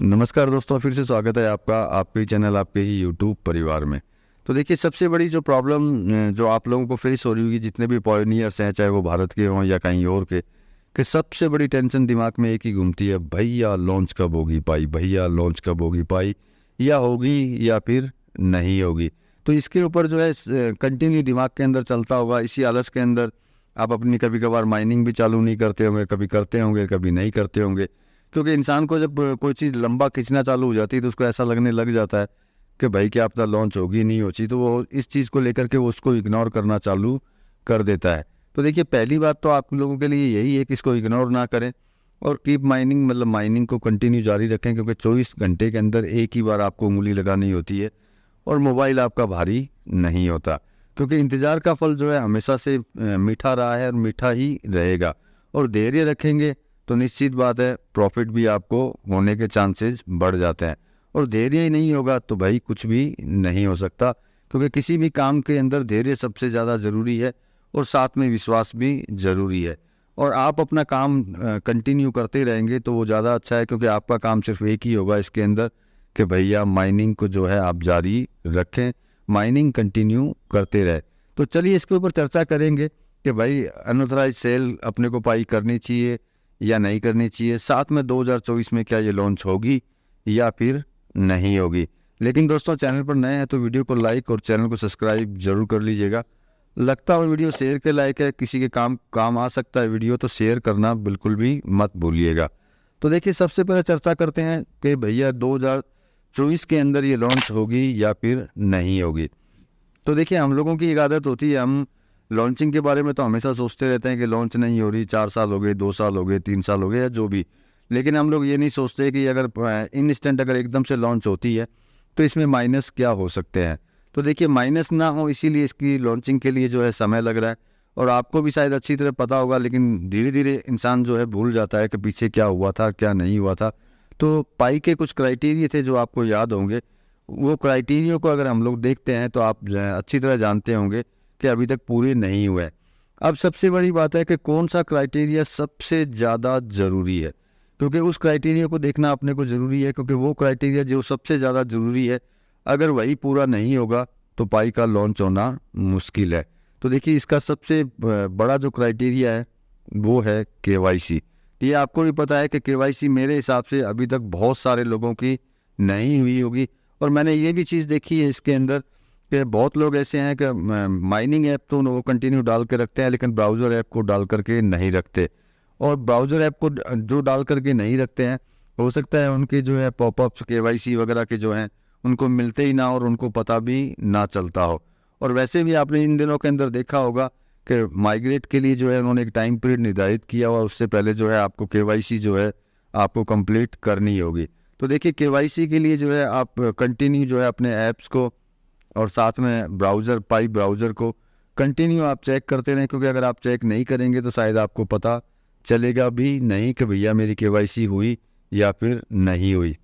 नमस्कार दोस्तों, फिर से स्वागत है आपका आपके ही चैनल आपके ही यूट्यूब परिवार में। तो देखिए, सबसे बड़ी जो प्रॉब्लम जो आप लोगों को फेस हो रही होगी, जितने भी पॉयनियर्स हैं, चाहे वो भारत के हों या कहीं और के, कि सबसे बड़ी टेंशन दिमाग में एक ही घूमती है, भैया लॉन्च कब होगी पाई, भैया लॉन्च कब होगी पाई, या होगी या फिर नहीं होगी। तो इसके ऊपर जो है कंटिन्यू दिमाग के अंदर चलता होगा। इसी आलस के अंदर आप अपनी कभी कभार माइनिंग भी चालू नहीं करते होंगे, कभी करते होंगे कभी नहीं करते होंगे। क्योंकि इंसान को जब कोई चीज़ लंबा खींचना चालू हो जाती है तो उसको ऐसा लगने लग जाता है कि भाई क्या पता लॉन्च होगी नहीं होती, तो वो इस चीज़ को लेकर के वो उसको इग्नोर करना चालू कर देता है। तो देखिए, पहली बात तो आप लोगों के लिए यही है कि इसको इग्नोर ना करें और कीप माइनिंग, मतलब माइनिंग को कंटिन्यू जारी रखें, क्योंकि 24 घंटे के अंदर एक ही बार आपको उंगली लगानी होती है और मोबाइल आपका भारी नहीं होता। क्योंकि इंतज़ार का फल जो है हमेशा से मीठा रहा है और मीठा ही रहेगा। और धैर्य रखेंगे तो निश्चित बात है प्रॉफिट भी आपको होने के चांसेस बढ़ जाते हैं। और धैर्य ही नहीं होगा तो भाई कुछ भी नहीं हो सकता, क्योंकि किसी भी काम के अंदर धैर्य सबसे ज़्यादा ज़रूरी है और साथ में विश्वास भी ज़रूरी है। और आप अपना काम कंटिन्यू करते रहेंगे तो वो ज़्यादा अच्छा है, क्योंकि आपका काम सिर्फ एक ही होगा इसके अंदर कि भैया माइनिंग को जो है आप जारी रखें, माइनिंग कंटिन्यू करते रहे। तो चलिए इसके ऊपर चर्चा करेंगे कि भाई अनऑथराइज सेल अपने को पाई करनी चाहिए या नहीं करनी चाहिए, साथ में 2024 में क्या ये लॉन्च होगी या फिर नहीं होगी। लेकिन दोस्तों, चैनल पर नए हैं तो वीडियो को लाइक और चैनल को सब्सक्राइब जरूर कर लीजिएगा। लगता हो वीडियो शेयर के लायक है, किसी के काम आ सकता है वीडियो, तो शेयर करना बिल्कुल भी मत भूलिएगा। तो देखिए, सबसे पहले चर्चा करते हैं कि भैया 2024 के अंदर ये लॉन्च होगी या फिर नहीं होगी। तो देखिए, हम लोगों की एक आदत होती है, हम लॉन्चिंग के बारे में तो हमेशा सोचते रहते हैं कि लॉन्च नहीं हो रही, 4 साल हो गए, 2 साल हो गए, 3 साल हो गए या जो भी। लेकिन हम लोग ये नहीं सोचते कि अगर इंस्टेंट अगर एकदम से लॉन्च होती है तो इसमें माइनस क्या हो सकते हैं। तो देखिए, माइनस ना हो इसीलिए इसकी लॉन्चिंग के लिए जो है समय लग रहा है। और आपको भी शायद अच्छी तरह पता होगा, लेकिन धीरे धीरे इंसान जो है भूल जाता है कि पीछे क्या हुआ था क्या नहीं हुआ था। तो पाई के कुछ क्राइटेरिया थे जो आपको याद होंगे। वो क्राइटेरिया को अगर हम लोग देखते हैं तो आप अच्छी तरह जानते होंगे कि अभी तक पूरे नहीं हुए। अब सबसे बड़ी बात है कि कौन सा क्राइटेरिया सबसे ज़्यादा ज़रूरी है, क्योंकि उस क्राइटेरिया को देखना अपने को ज़रूरी है। क्योंकि वो क्राइटेरिया जो सबसे ज़्यादा ज़रूरी है, अगर वही पूरा नहीं होगा तो पाई का लॉन्च होना मुश्किल है। तो देखिए, इसका सबसे बड़ा जो क्राइटेरिया है वो है केवाईसी। ये आपको भी पता है कि केवाईसी मेरे हिसाब से अभी तक बहुत सारे लोगों की नहीं हुई होगी। और मैंने ये भी चीज़ देखी है इसके अंदर कि बहुत लोग ऐसे हैं कि माइनिंग ऐप तो वो कंटिन्यू डाल के रखते हैं, लेकिन ब्राउज़र ऐप को डाल करके नहीं रखते। और ब्राउज़र ऐप को जो डाल करके नहीं रखते हैं, हो सकता है उनके जो है पॉपअप्स केवाईसी वगैरह के जो हैं उनको मिलते ही ना और उनको पता भी ना चलता हो। और वैसे भी आपने इन दिनों के अंदर देखा होगा कि माइग्रेट के लिए जो है उन्होंने एक टाइम पीरियड निर्धारित किया हुआ, उससे पहले जो है आपको केवाईसी जो है आपको कंप्लीट करनी होगी। तो देखिए, केवाईसी के लिए जो है आप कंटिन्यू जो है अपने ऐप्स को और साथ में ब्राउज़र पाई ब्राउज़र को कंटिन्यू आप चेक करते रहें, क्योंकि अगर आप चेक नहीं करेंगे तो शायद आपको पता चलेगा भी नहीं कि भैया मेरी केवाईसी हुई या फिर नहीं हुई।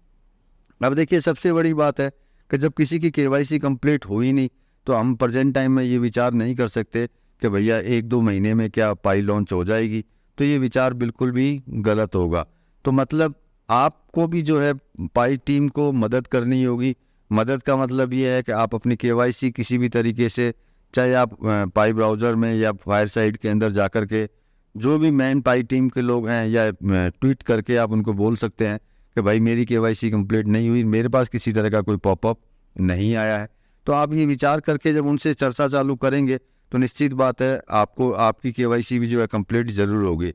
अब देखिए, सबसे बड़ी बात है कि जब किसी की केवाईसी कंप्लीट हुई नहीं तो हम प्रेजेंट टाइम में ये विचार नहीं कर सकते कि भैया 1-2 महीने में क्या पाई लॉन्च हो जाएगी। तो ये विचार बिल्कुल भी गलत होगा। तो मतलब आपको भी जो है पाई टीम को मदद करनी होगी। मदद का मतलब ये है कि आप अपनी केवाईसी किसी भी तरीके से, चाहे आप पाई ब्राउज़र में या फायर साइट के अंदर जा कर के जो भी मेन पाई टीम के लोग हैं, या ट्वीट करके आप उनको बोल सकते हैं कि भाई मेरी केवाईसी कंप्लीट नहीं हुई, मेरे पास किसी तरह का कोई पॉपअप नहीं आया है। तो आप ये विचार करके जब उनसे चर्चा चालू करेंगे तो निश्चित बात है आपको आपकी केवाईसी भी जो है कंप्लीट ज़रूर होगी।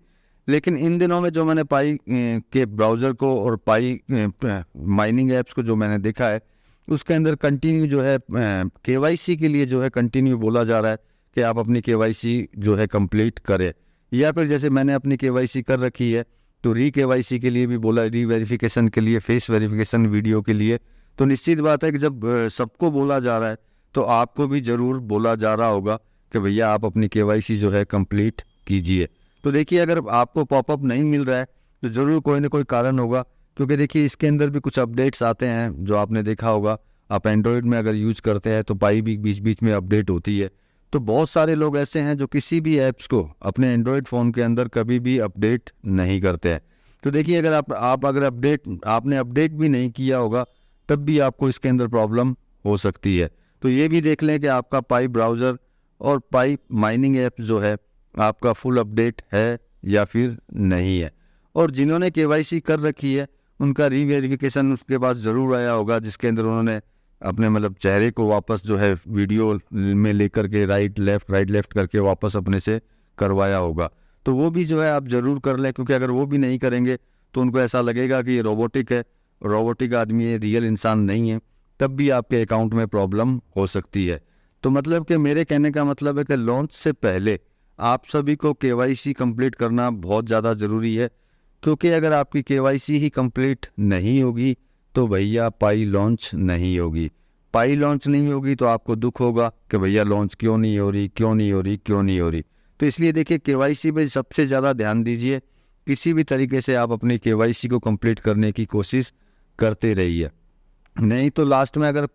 लेकिन इन दिनों में जो मैंने पाई के ब्राउज़र को और पाई माइनिंग ऐप्स को जो मैंने देखा है, उसके अंदर कंटिन्यू जो है केवाईसी के लिए जो है कंटिन्यू बोला जा रहा है कि आप अपनी केवाईसी जो है कंप्लीट करें। या फिर जैसे मैंने अपनी केवाईसी कर रखी है तो री केवाईसी के लिए भी बोला, री वेरिफिकेशन के लिए, फेस वेरिफिकेशन वीडियो के लिए। तो निश्चित बात है कि जब सबको बोला जा रहा है तो आपको भी ज़रूर बोला जा रहा होगा कि भैया आप अपनी केवाईसी जो है कंप्लीट कीजिए। तो देखिए, अगर आपको पॉपअप नहीं मिल रहा है तो ज़रूर कोई ना कोई कारण होगा। क्योंकि देखिए, इसके अंदर भी कुछ अपडेट्स आते हैं जो आपने देखा होगा। आप एंड्रॉयड में अगर यूज़ करते हैं तो पाई भी बीच बीच में अपडेट होती है। तो बहुत सारे लोग ऐसे हैं जो किसी भी ऐप्स को अपने एंड्रॉयड फ़ोन के अंदर कभी भी अपडेट नहीं करते हैं। तो देखिए अगर आप अगर आपने अपडेट भी नहीं किया होगा तब भी आपको इसके अंदर प्रॉब्लम हो सकती है। तो ये भी देख लें कि आपका पाई ब्राउज़र और पाई माइनिंग ऐप जो है आपका फुल अपडेट है या फिर नहीं है। और जिन्होंने केवाईसी कर रखी है उनका रीवेरिफिकेशन उसके पास ज़रूर आया होगा, जिसके अंदर उन्होंने अपने मतलब चेहरे को वापस जो है वीडियो में लेकर के राइट लेफ्ट करके वापस अपने से करवाया होगा। तो वो भी जो है आप ज़रूर कर लें, क्योंकि अगर वो भी नहीं करेंगे तो उनको ऐसा लगेगा कि ये रोबोटिक है, रोबोटिक आदमी है, रियल इंसान नहीं है, तब भी आपके अकाउंट में प्रॉब्लम हो सकती है। तो मतलब कि मेरे कहने का मतलब है कि लॉन्च से पहले आप सभी को केवाईसी कंप्लीट करना बहुत ज़्यादा ज़रूरी है, क्योंकि अगर आपकी केवाईसी ही कंप्लीट नहीं होगी तो भैया पाई लॉन्च नहीं होगी। पाई लॉन्च नहीं होगी तो आपको दुख होगा कि भैया लॉन्च क्यों नहीं हो रही। तो इसलिए देखिए केवाईसी पे सबसे ज़्यादा ध्यान दीजिए, किसी भी तरीके से आप अपनी केवाईसी को कंप्लीट करने की कोशिश करते रहिए। नहीं तो लास्ट में अगर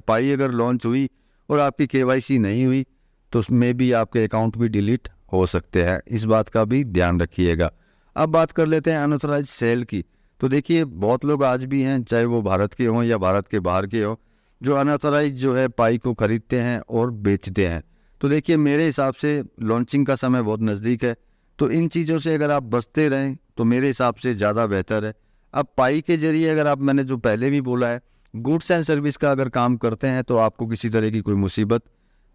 पाई अगर लॉन्च हुई और आपकी केवाईसी नहीं हुई तो उसमें भी आपके अकाउंट भी डिलीट हो सकते हैं, इस बात का भी ध्यान रखिएगा। अब बात कर लेते हैं अनऑथराइज सेल की। तो देखिए बहुत लोग आज भी हैं, चाहे वो भारत के हों या भारत के बाहर के हों, जो अनऑथराइज जो है पाई को खरीदते हैं और बेचते हैं। तो देखिए मेरे हिसाब से लॉन्चिंग का समय बहुत नज़दीक है, तो इन चीज़ों से अगर आप बचते रहें तो मेरे हिसाब से ज़्यादा बेहतर है। अब पाई के जरिए अगर आप, मैंने जो पहले भी बोला है, गुड्स एंड सर्विस का अगर काम करते हैं तो आपको किसी तरह की कोई मुसीबत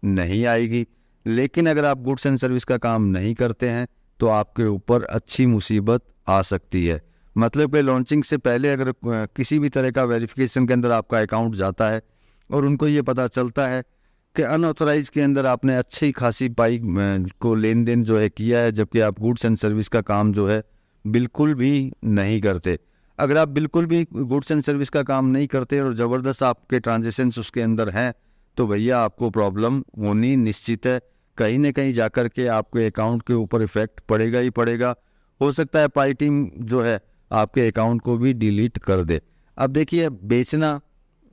नहीं आएगी। लेकिन अगर आप गुड्स एंड सर्विस का काम नहीं करते हैं तो आपके ऊपर अच्छी मुसीबत आ सकती है। मतलब कि लॉन्चिंग से पहले अगर किसी भी तरह का वेरिफिकेशन के अंदर आपका अकाउंट जाता है और उनको ये पता चलता है कि अनऑथराइज के अंदर आपने अच्छी खासी पाई को लेन देन जो है किया है, जबकि आप गुड्स एंड सर्विस का काम जो है बिल्कुल भी नहीं करते। अगर आप बिल्कुल भी गुड्स एंड सर्विस का काम नहीं करते और ज़बरदस्त आपके ट्रांजेक्शन्स उसके अंदर हैं तो भैया आपको प्रॉब्लम होनी निश्चित है। कहीं ना कहीं जाकर के आपके अकाउंट के ऊपर इफेक्ट पड़ेगा ही पड़ेगा। हो सकता है पाई टीम जो है आपके अकाउंट को भी डिलीट कर दे। अब देखिए बेचना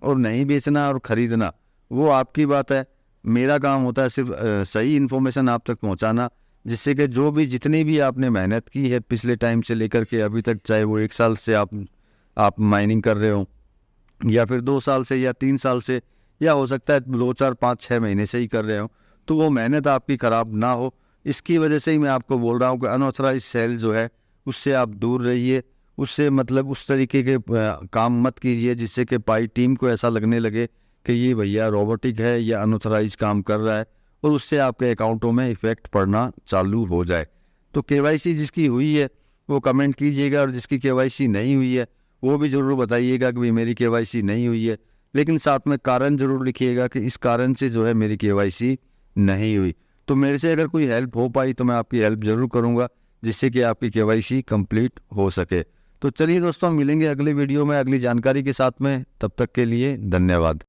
और नहीं बेचना और ख़रीदना वो आपकी बात है, मेरा काम होता है सिर्फ सही इन्फॉर्मेशन आप तक पहुंचाना, जिससे कि जो भी जितनी भी आपने मेहनत की है पिछले टाइम से लेकर के अभी तक, चाहे वो 1 साल से आप माइनिंग कर रहे हो या फिर 2 साल से या 3 साल से, या हो सकता है 2 4 5 6 महीने से ही कर रहे हो, तो वो मेहनत आपकी ख़राब ना हो, इसकी वजह से ही मैं आपको बोल रहा हूँ कि अनऑथराइज सेल जो है उससे आप दूर रहिए। उससे मतलब उस तरीके के काम मत कीजिए जिससे कि पाई टीम को ऐसा लगने लगे कि ये भैया रोबोटिक है या अनऑथराइज काम कर रहा है और उससे आपके अकाउंटों में इफ़ेक्ट पड़ना चालू हो जाए। तो केवाईसी जिसकी हुई है वो कमेंट कीजिएगा, और जिसकी केवाईसी नहीं हुई है वो भी ज़रूर बताइएगा कि भाई मेरी केवाईसी नहीं हुई है, लेकिन साथ में कारण ज़रूर लिखिएगा कि इस कारण से जो है मेरी केवाईसी नहीं हुई। तो मेरे से अगर कोई हेल्प हो पाई तो मैं आपकी हेल्प ज़रूर करूँगा, जिससे कि आपकी केवाईसी कंप्लीट हो सके। तो चलिए दोस्तों, मिलेंगे अगले वीडियो में अगली जानकारी के साथ में, तब तक के लिए धन्यवाद।